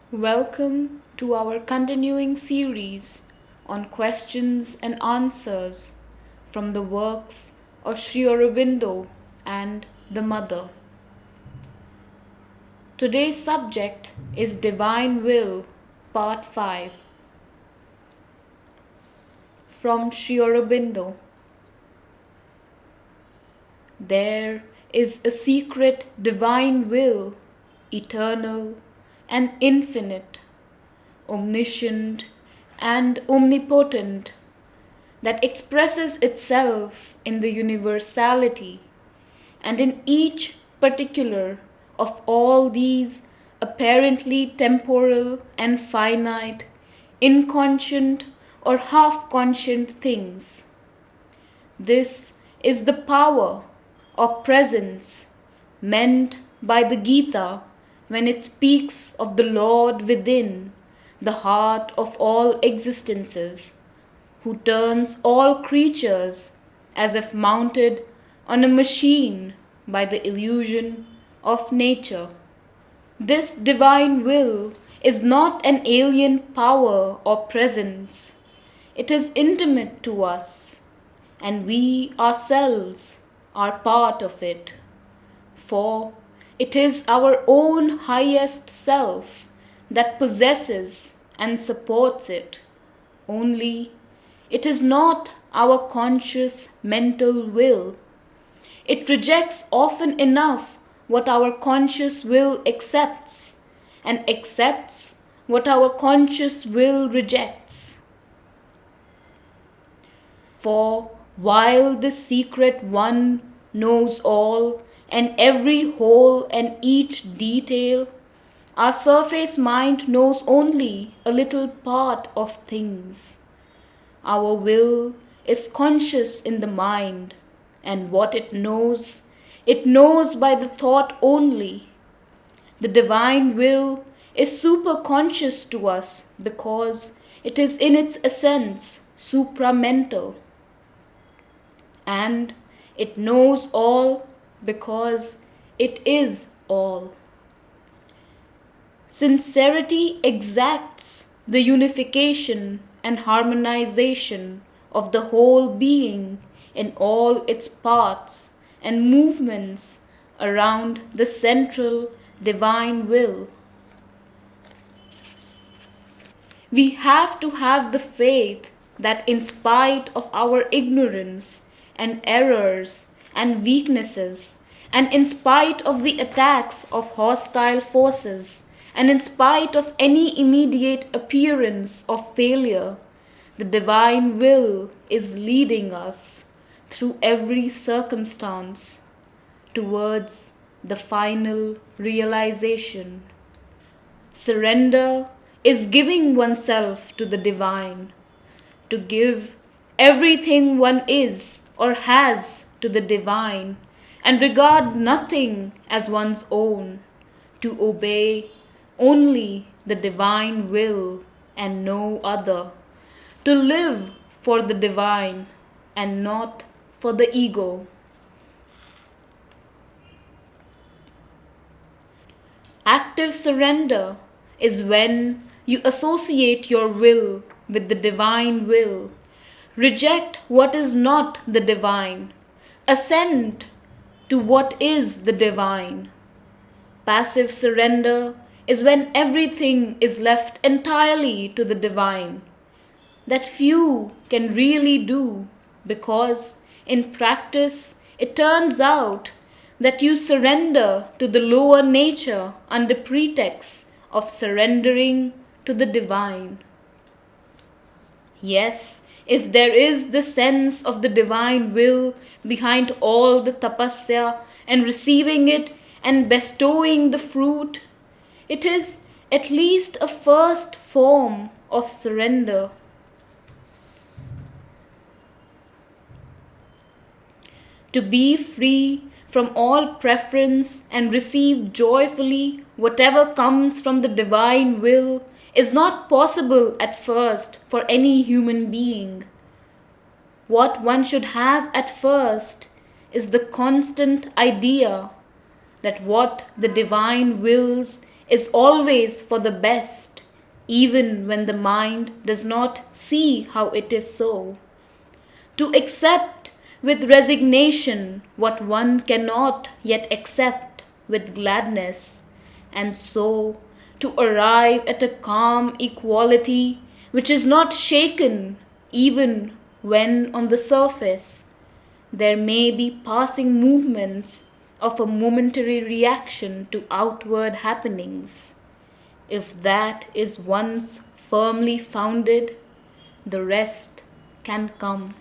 Welcome to our continuing series on questions and answers from the works of Sri Aurobindo and the Mother. Today's subject is Divine Will, Part 5, from Sri Aurobindo. There is a secret divine will, eternal and infinite, omniscient and omnipotent, that expresses itself in the universality and in each particular of all these apparently temporal and finite, inconscient or half-conscient things. This is the power or presence meant by the Gita when it speaks of the Lord within the heart of all existences, who turns all creatures as if mounted on a machine by the illusion of nature. This divine will is not an alien power or presence. It is intimate to us, and we ourselves are part of it. For it is our own highest self that possesses and supports it. Only it is not our conscious mental will. It rejects often enough what our conscious will accepts, and accepts what our conscious will rejects. For while the secret one knows all and every whole and each detail, our surface mind knows only a little part of things. Our will is conscious in the mind, and what it knows by the thought only. The divine will is superconscious to us because it is in its essence supramental. And it knows all because it is all. Sincerity exacts the unification and harmonization of the whole being in all its parts and movements around the central divine will. We have to have the faith that in spite of our ignorance and errors and weaknesses, and in spite of the attacks of hostile forces, and in spite of any immediate appearance of failure, the divine will is leading us through every circumstance towards the final realization. Surrender is giving oneself to the divine, to give everything one is or has to the divine, and regard nothing as one's own, to obey only the divine will and no other, to live for the divine and not for the ego. Active surrender is when you associate your will with the divine will, reject what is not the divine, assent to what is the divine. Passive surrender is when everything is left entirely to the divine, that few can really do, because in practice it turns out that you surrender to the lower nature under pretext of surrendering to the divine. Yes, if there is the sense of the divine will behind all the tapasya and receiving it and bestowing the fruit, it is at least a first form of surrender. To be free from all preference and receive joyfully whatever comes from the divine will is not possible at first for any human being. What one should have at first is the constant idea that what the divine wills is always for the best, even when the mind does not see how it is so. To accept with resignation what one cannot yet accept with gladness, and so to arrive at a calm equality which is not shaken even when on the surface there may be passing movements of a momentary reaction to outward happenings. If that is once firmly founded, the rest can come.